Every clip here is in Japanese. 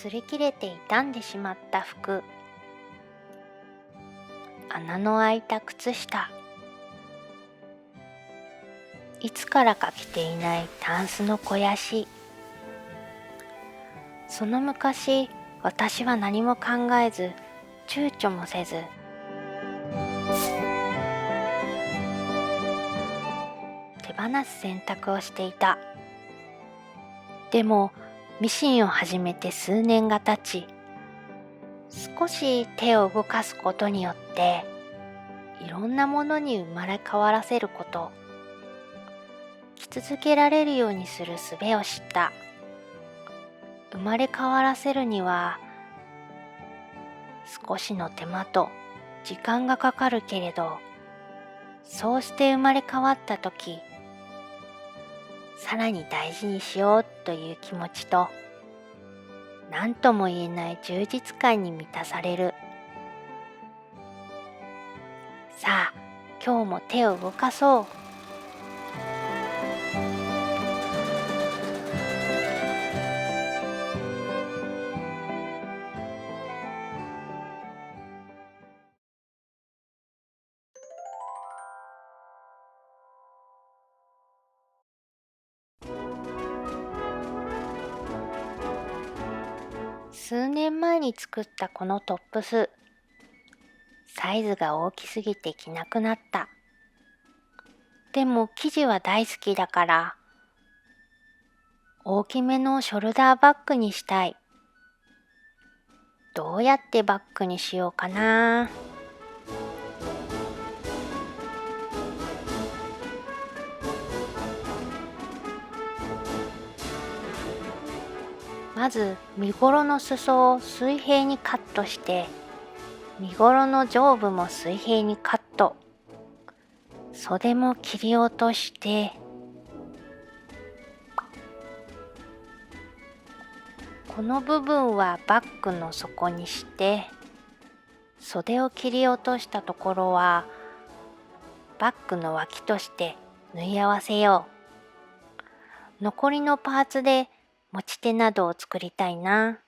擦り切れて傷んでしまった服、穴の開いた靴下、いつからか着ていないタンスの肥やし。その昔、私は何も考えず、躊躇もせず、手放す選択をしていた。でも、ミシンを始めて数年が経ち、少し手を動かすことによって、いろんなものに生まれ変わらせること、着続けられるようにする術を知った。生まれ変わらせるには、少しの手間と時間がかかるけれど、そうして生まれ変わったとき、さらに大事にしようという気持ちと、何とも言えない充実感に満たされる。さあ、今日も手を動かそう。数年前に作ったこのトップス、サイズが大きすぎて着なくなった。でも生地は大好きだから、大きめのショルダーバッグにしたい。どうやってバッグにしようかな。まず身ごろの裾を水平にカットして、身ごろの上部も水平にカット。袖も切り落として、この部分はバッグの底にして、袖を切り落としたところはバッグの脇として縫い合わせよう。残りのパーツで持ち手などを作りたいな。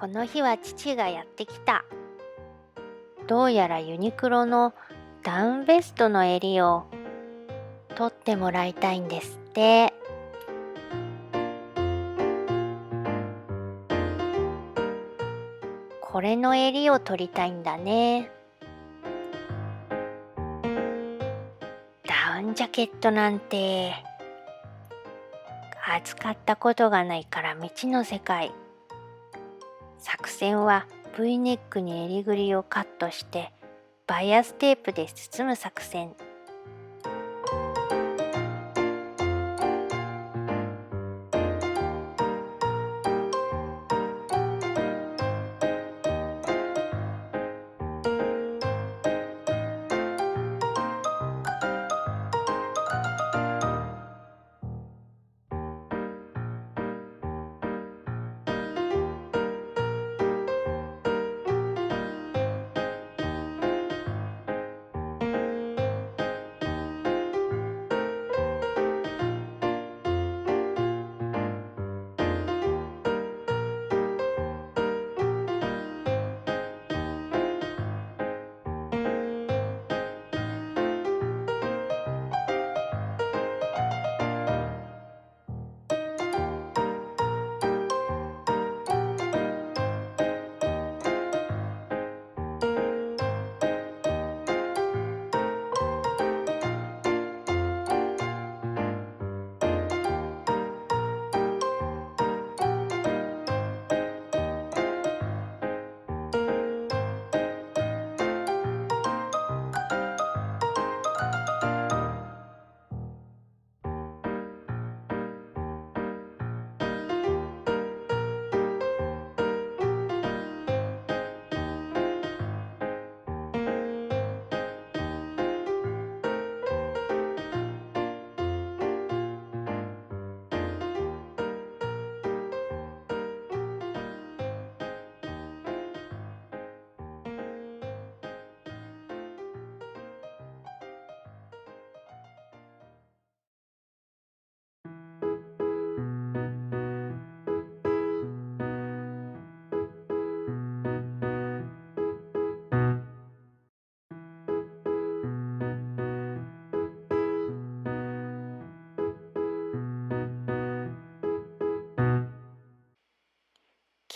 この日は父がやってきた。どうやらユニクロのダウンベストの襟を取ってもらいたいんですって。これの襟を取りたいんだね。ダウンジャケットなんて扱ったことがないから未知の世界。作戦は V ネックに襟ぐりをカットしてバイアステープで包む作戦。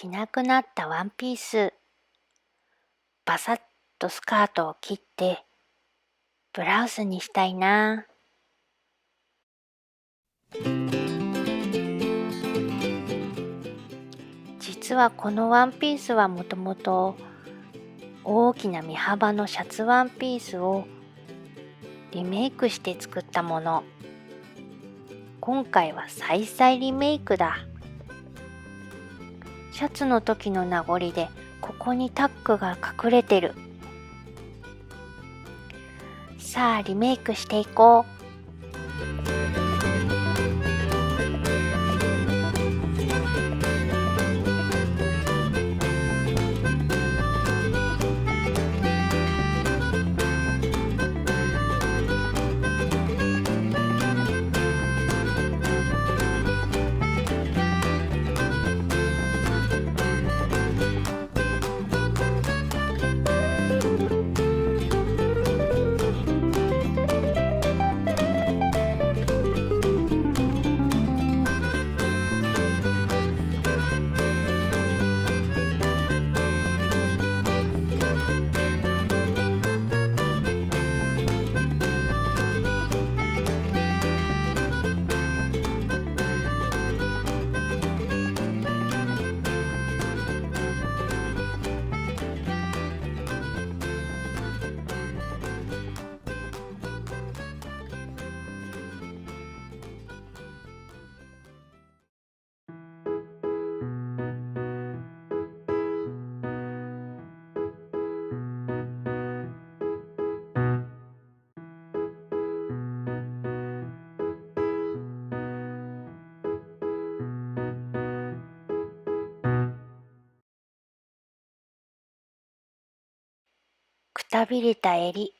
着なくなったワンピース。バサッとスカートを切ってブラウスにしたいな。実はこのワンピースはもともと大きな身幅のシャツワンピースをリメイクして作ったもの。今回は再々リメイクだ。シャツの時の名残でここにタックが隠れてる。さあリメイクしていこう。くたびれた襟。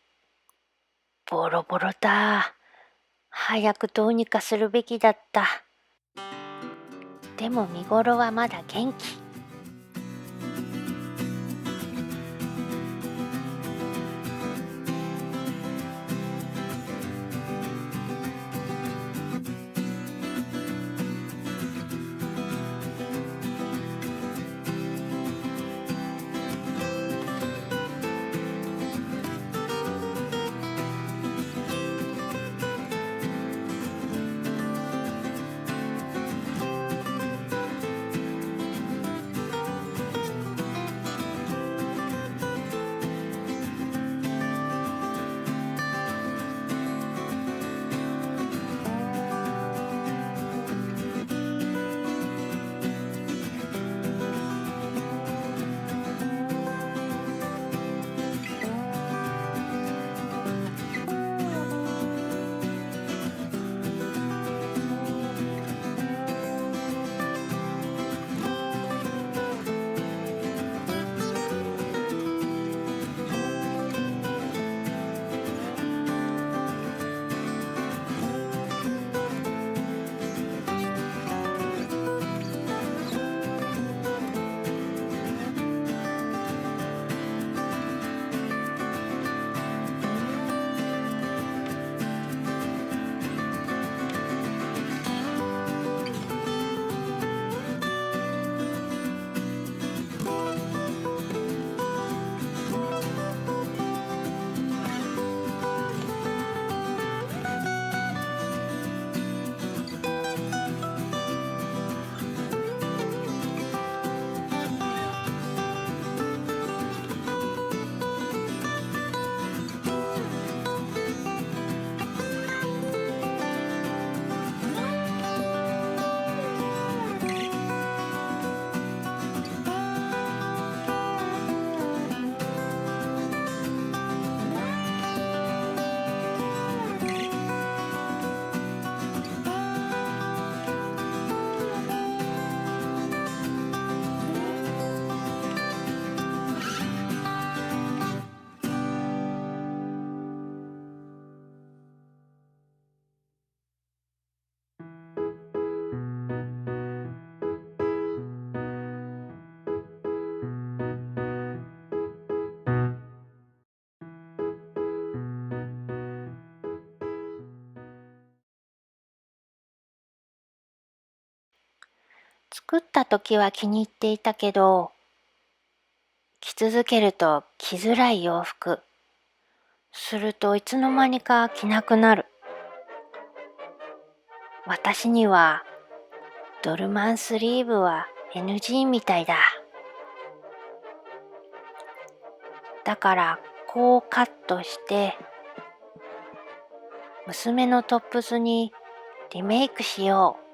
ボロボロだ。早くどうにかするべきだった。でも見頃はまだ元気。作った時は気に入っていたけど、着続けると着づらい洋服。するといつの間にか着なくなる。私にはドルマンスリーブは NG みたいだ。だからこうカットして娘のトップスにリメイクしよう。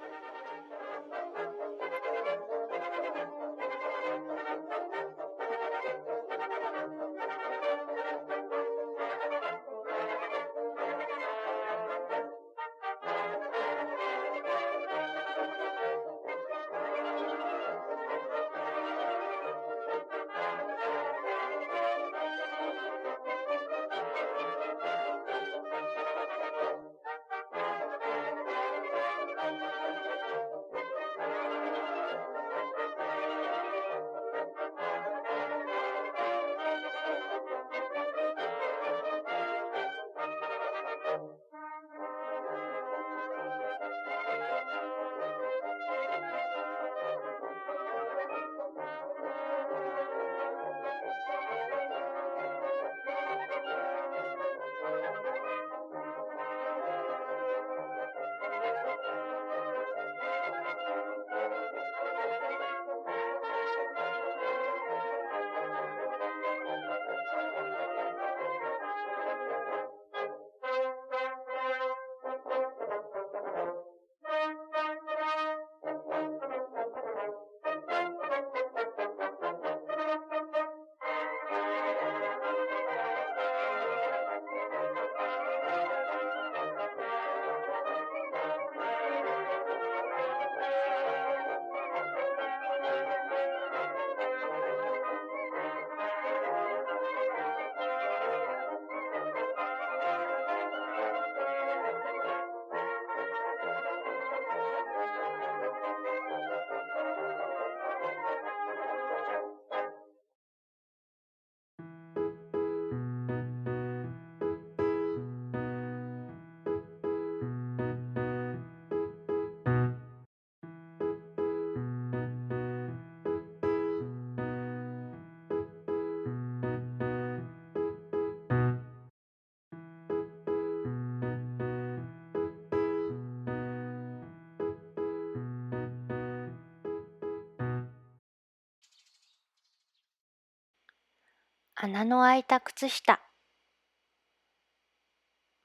穴の開いた靴下。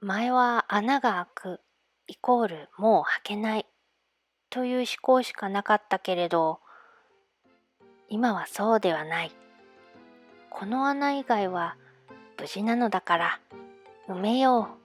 前は穴が開くイコールもう履けないという思考しかなかったけれど、今はそうではない。この穴以外は無事なのだから埋めよう。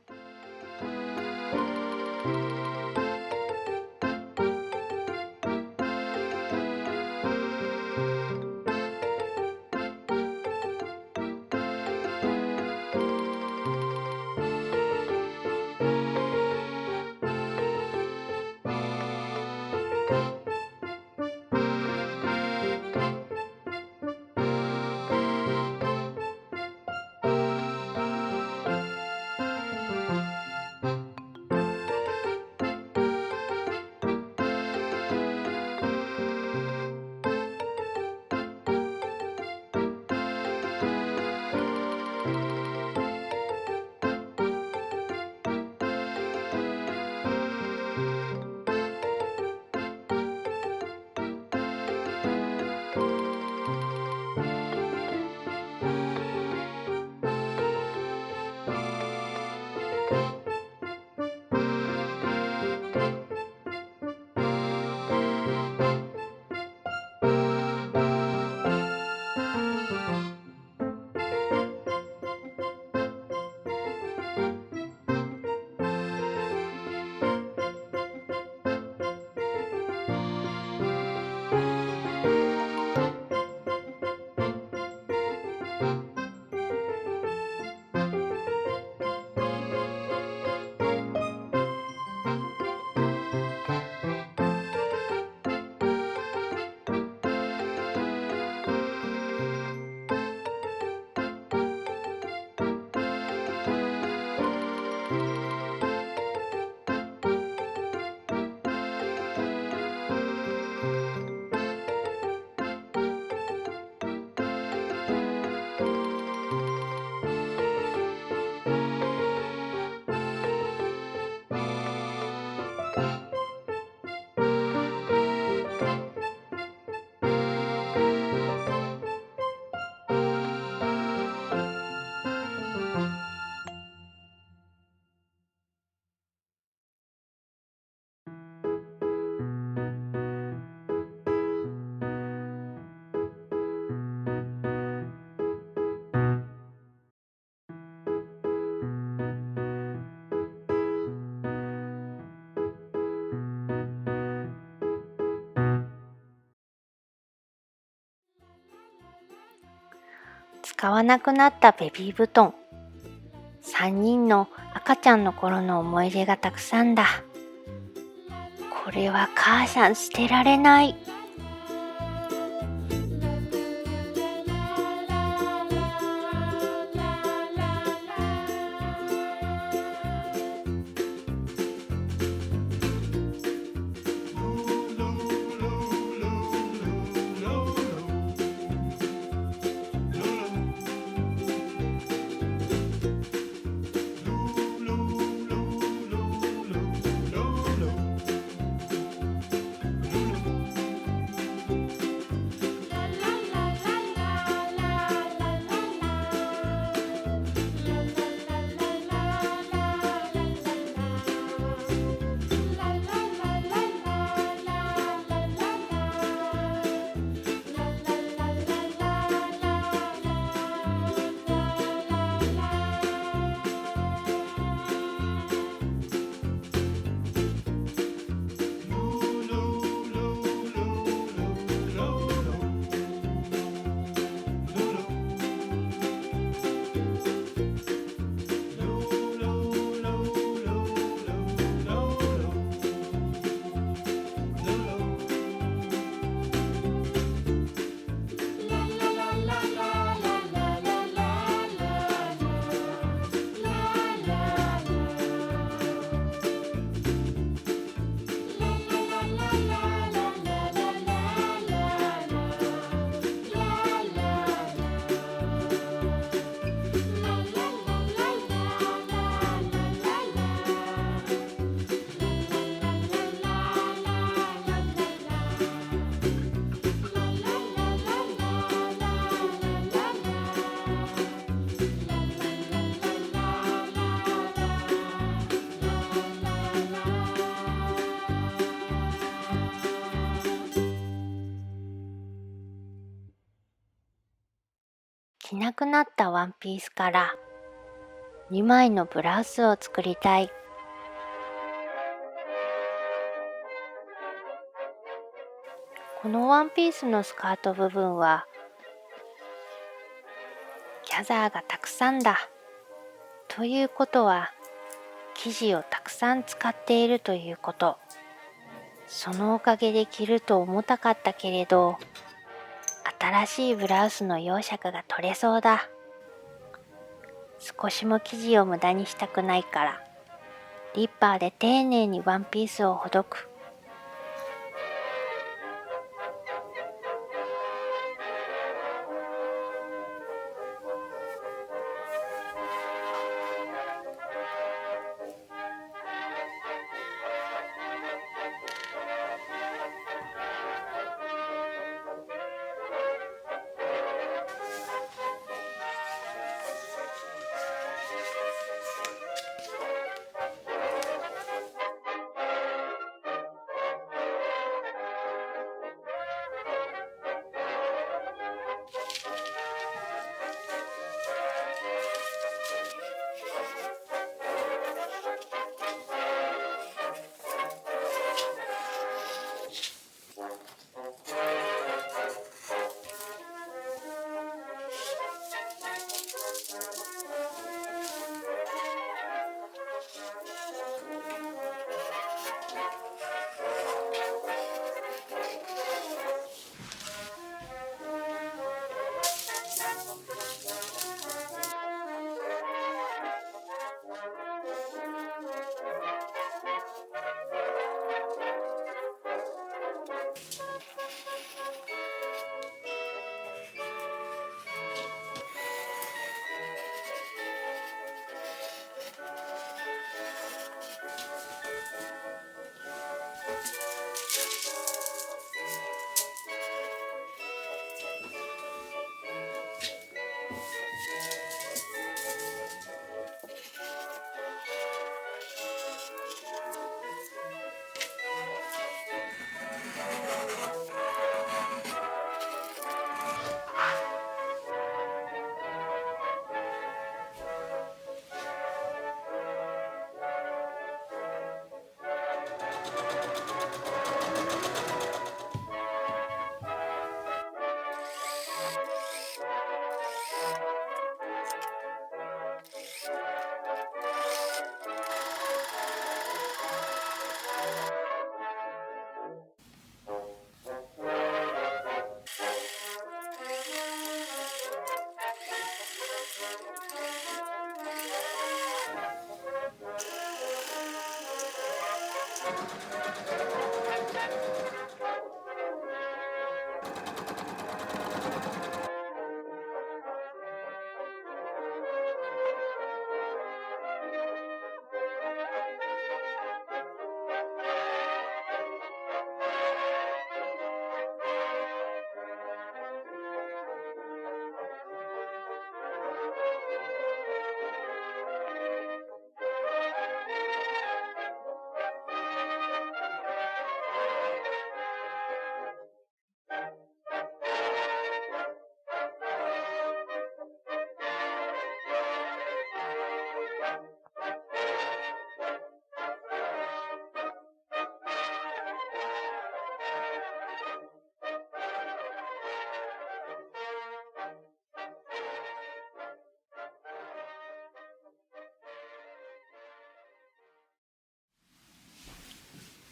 使わなくなったベビー布団、3人の赤ちゃんの頃の思い出がたくさんだ。これは母さん捨てられない。着なくなったワンピースから2枚のブラウスを作りたい。このワンピースのスカート部分はギャザーがたくさんだ。ということは生地をたくさん使っているということ。そのおかげで着ると重たかったけれど、新しいブラウスの容赦が取れそうだ。少しも生地を無駄にしたくないから、リッパーで丁寧にワンピースをほどく。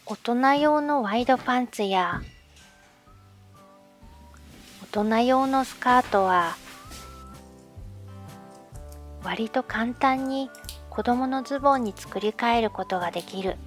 大人用のワイドパンツや大人用のスカートは割と簡単に子供のズボンに作り変えることができる。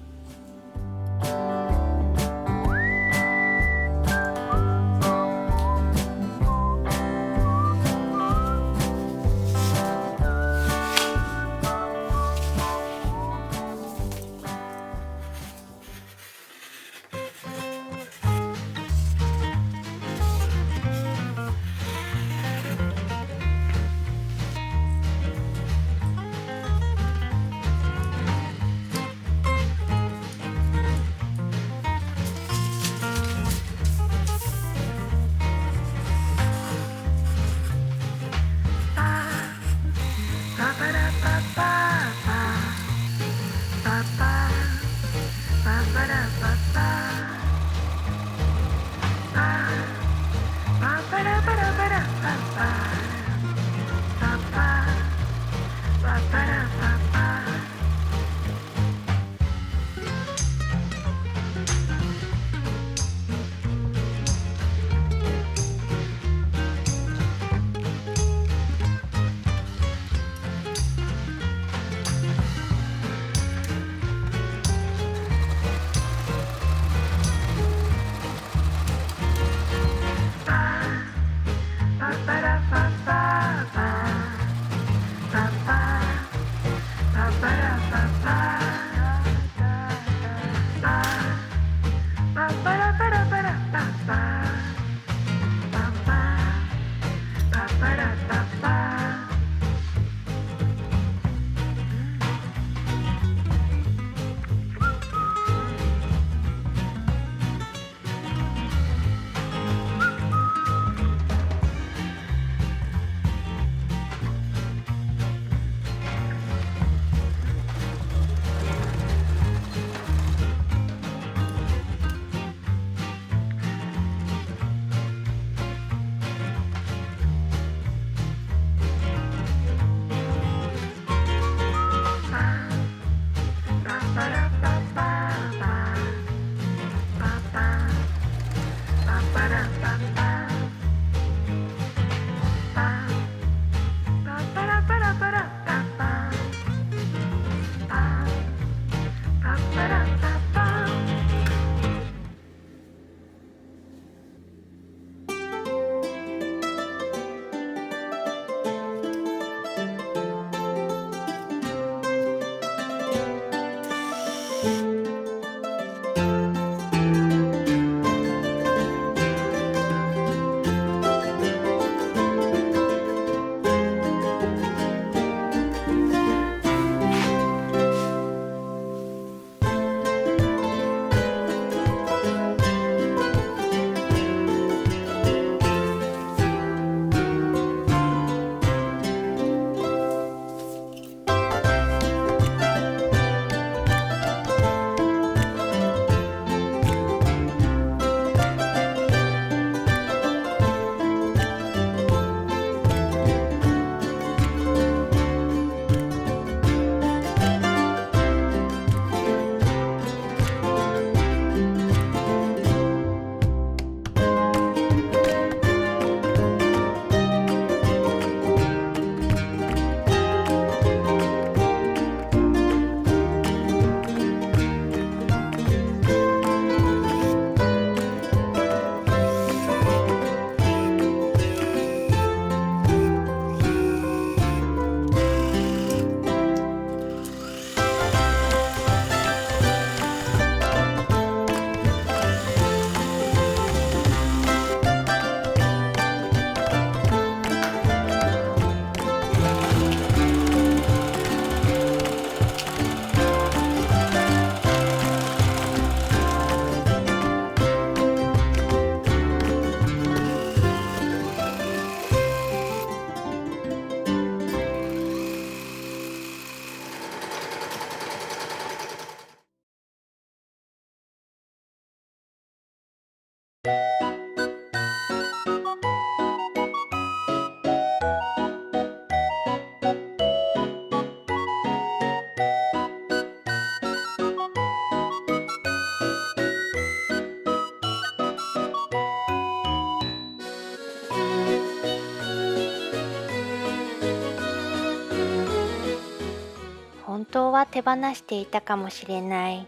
当は手放していたかもしれない。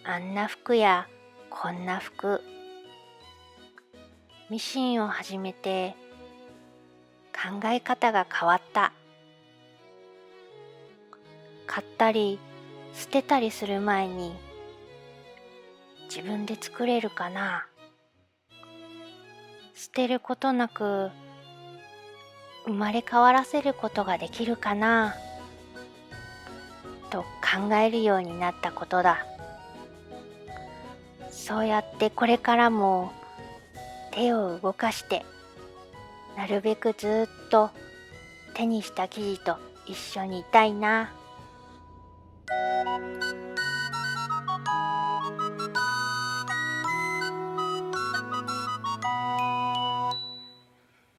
あんな服やこんな服。ミシンを始めて考え方が変わった。買ったり捨てたりする前に自分で作れるかな。捨てることなく生まれ変わらせることができるかなと考えるようになったことだ。そうやってこれからも手を動かしてなるべくずっと手にした生地と一緒にいたいな。